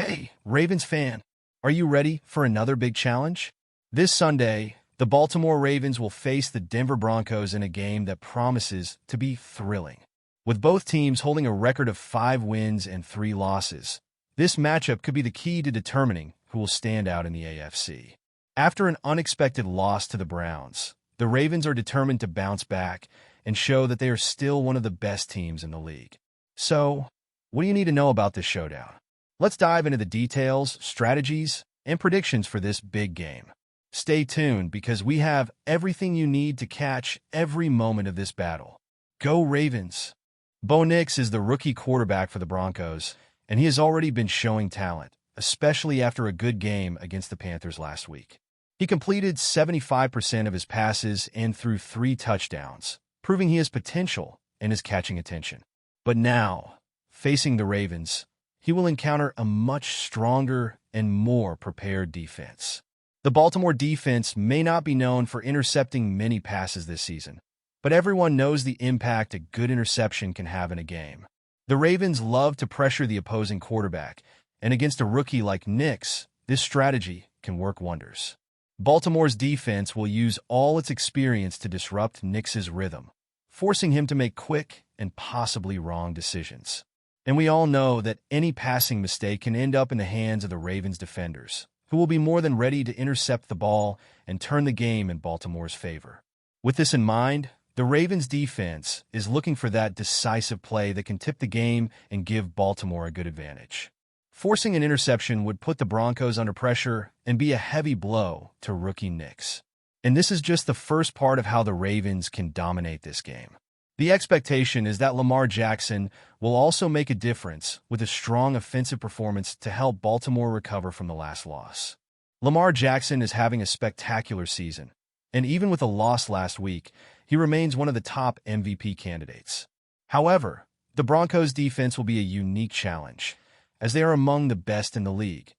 Hey, Ravens fan, are you ready for another big challenge? This Sunday, the Baltimore Ravens will face the Denver Broncos in a game that promises to be thrilling. With both teams holding a record of 5 wins and 3 losses, this matchup could be the key to determining who will stand out in the AFC. After an unexpected loss to the Browns, the Ravens are determined to bounce back and show that they are still one of the best teams in the league. So, what do you need to know about this showdown? Let's dive into the details, strategies, and predictions for this big game. Stay tuned because we have everything you need to catch every moment of this battle. Go Ravens! Bo Nix is the rookie quarterback for the Broncos, and he has already been showing talent, especially after a good game against the Panthers last week. He completed 75% of his passes and threw 3 touchdowns, proving he has potential and is catching attention. But now, facing the Ravens, he will encounter a much stronger and more prepared defense. The Baltimore defense may not be known for intercepting many passes this season, but everyone knows the impact a good interception can have in a game. The Ravens love to pressure the opposing quarterback, and against a rookie like Nix, this strategy can work wonders. Baltimore's defense will use all its experience to disrupt Nix's rhythm, forcing him to make quick and possibly wrong decisions. And we all know that any passing mistake can end up in the hands of the Ravens defenders, who will be more than ready to intercept the ball and turn the game in Baltimore's favor. With this in mind, the Ravens defense is looking for that decisive play that can tip the game and give Baltimore a good advantage. Forcing an interception would put the Broncos under pressure and be a heavy blow to rookie Nix. And this is just the first part of how the Ravens can dominate this game. The expectation is that Lamar Jackson will also make a difference with a strong offensive performance to help Baltimore recover from the last loss. Lamar Jackson is having a spectacular season, and even with a loss last week, he remains one of the top MVP candidates. However, the Broncos' defense will be a unique challenge, as they are among the best in the league,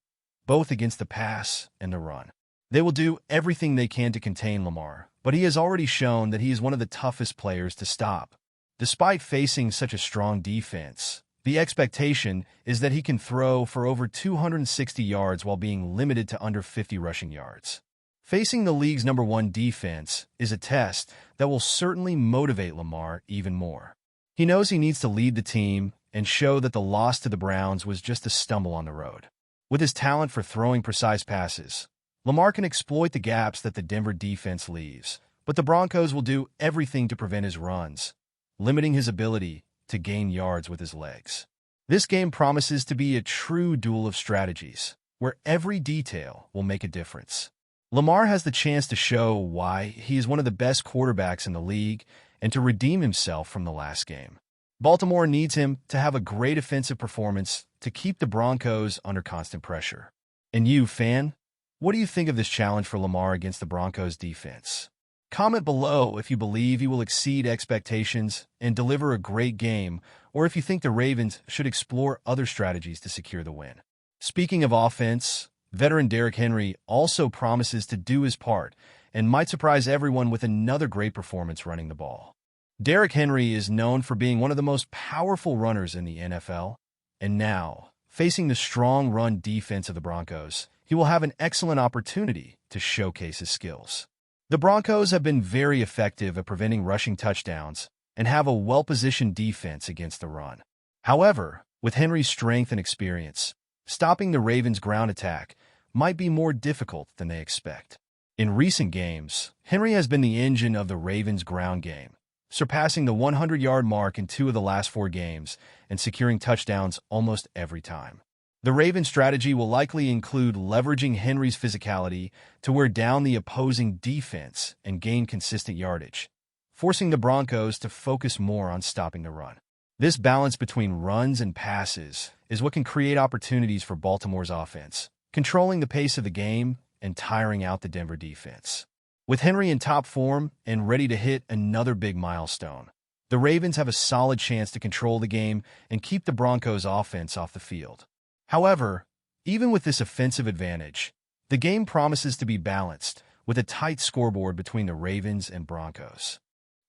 both against the pass and the run. They will do everything they can to contain Lamar, but he has already shown that he is one of the toughest players to stop. Despite facing such a strong defense, the expectation is that he can throw for over 260 yards while being limited to under 50 rushing yards. Facing the league's #1 defense is a test that will certainly motivate Lamar even more. He knows he needs to lead the team and show that the loss to the Browns was just a stumble on the road. With his talent for throwing precise passes, Lamar can exploit the gaps that the Denver defense leaves, but the Broncos will do everything to prevent his runs, limiting his ability to gain yards with his legs. This game promises to be a true duel of strategies, where every detail will make a difference. Lamar has the chance to show why he is one of the best quarterbacks in the league and to redeem himself from the last game. Baltimore needs him to have a great offensive performance to keep the Broncos under constant pressure. And you, fan? What do you think of this challenge for Lamar against the Broncos defense? Comment below if you believe he will exceed expectations and deliver a great game, or if you think the Ravens should explore other strategies to secure the win. Speaking of offense, veteran Derrick Henry also promises to do his part and might surprise everyone with another great performance running the ball. Derrick Henry is known for being one of the most powerful runners in the NFL, and now, facing the strong run defense of the Broncos, he will have an excellent opportunity to showcase his skills. The Broncos have been very effective at preventing rushing touchdowns and have a well-positioned defense against the run. However, with Henry's strength and experience, stopping the Ravens' ground attack might be more difficult than they expect. In recent games, Henry has been the engine of the Ravens' ground game, surpassing the 100-yard mark in 2 of the last 4 games and securing touchdowns almost every time. The Ravens' strategy will likely include leveraging Henry's physicality to wear down the opposing defense and gain consistent yardage, forcing the Broncos to focus more on stopping the run. This balance between runs and passes is what can create opportunities for Baltimore's offense, controlling the pace of the game and tiring out the Denver defense. With Henry in top form and ready to hit another big milestone, the Ravens have a solid chance to control the game and keep the Broncos' offense off the field. However, even with this offensive advantage, the game promises to be balanced, with a tight scoreboard between the Ravens and Broncos.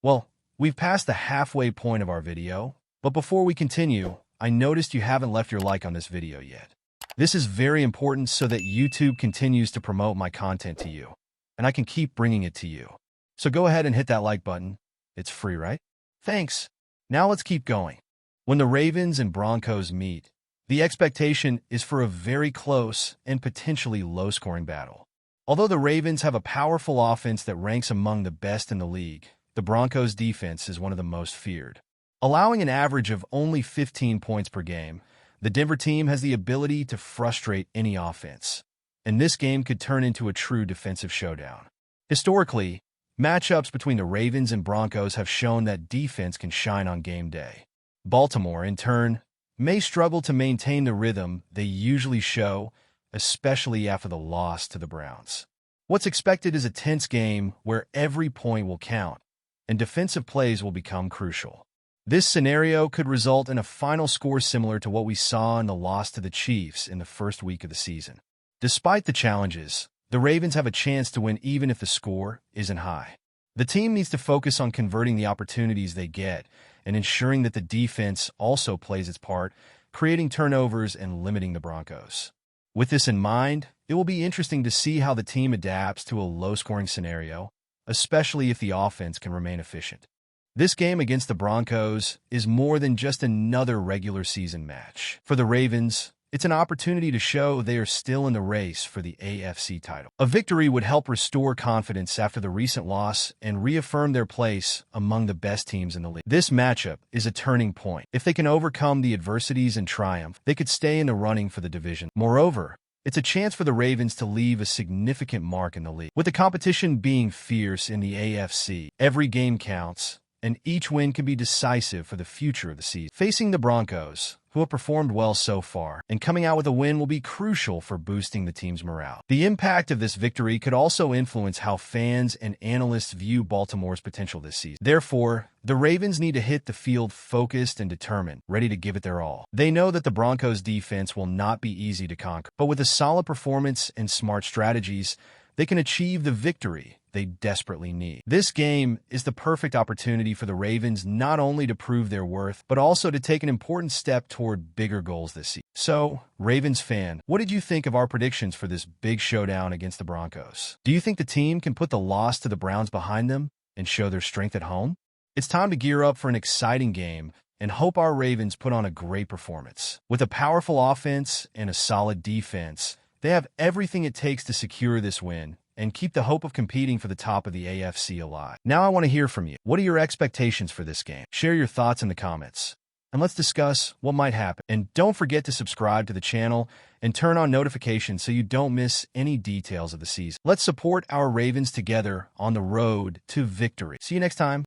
Well, we've passed the halfway point of our video, but before we continue, I noticed you haven't left your like on this video yet. This is very important so that YouTube continues to promote my content to you, and I can keep bringing it to you. So go ahead and hit that like button. It's free, right? Thanks. Now let's keep going. When the Ravens and Broncos meet, the expectation is for a very close and potentially low-scoring battle. Although the Ravens have a powerful offense that ranks among the best in the league, the Broncos' defense is one of the most feared. Allowing an average of only 15 points per game, the Denver team has the ability to frustrate any offense, and this game could turn into a true defensive showdown. Historically, matchups between the Ravens and Broncos have shown that defense can shine on game day. Baltimore, in turn, may struggle to maintain the rhythm they usually show, especially after the loss to the Browns. What's expected is a tense game where every point will count, and defensive plays will become crucial. This scenario could result in a final score similar to what we saw in the loss to the Chiefs in the first week of the season. Despite the challenges, the Ravens have a chance to win even if the score isn't high. The team needs to focus on converting the opportunities they get and ensuring that the defense also plays its part, creating turnovers and limiting the Broncos. With this in mind, it will be interesting to see how the team adapts to a low-scoring scenario, especially if the offense can remain efficient. This game against the Broncos is more than just another regular season match. For the Ravens, it's an opportunity to show they are still in the race for the AFC title. A victory would help restore confidence after the recent loss and reaffirm their place among the best teams in the league. This matchup is a turning point. If they can overcome the adversities and triumph, they could stay in the running for the division. Moreover, it's a chance for the Ravens to leave a significant mark in the league. With the competition being fierce in the AFC, every game counts, and each win can be decisive for the future of the season. Facing the Broncos, who have performed well so far, and coming out with a win will be crucial for boosting the team's morale. The impact of this victory could also influence how fans and analysts view Baltimore's potential this season. Therefore, the Ravens need to hit the field focused and determined, ready to give it their all. They know that the Broncos' defense will not be easy to conquer, but with a solid performance and smart strategies, they can achieve the victory they desperately need. This game is the perfect opportunity for the Ravens not only to prove their worth, but also to take an important step toward bigger goals this season. So, Ravens fan, what did you think of our predictions for this big showdown against the Broncos? Do you think the team can put the loss to the Browns behind them and show their strength at home? It's time to gear up for an exciting game and hope our Ravens put on a great performance. With a powerful offense and a solid defense, they have everything it takes to secure this win and keep the hope of competing for the top of the AFC alive. Now I want to hear from you. What are your expectations for this game? Share your thoughts in the comments, and let's discuss what might happen. And don't forget to subscribe to the channel and turn on notifications so you don't miss any details of the season. Let's support our Ravens together on the road to victory. See you next time.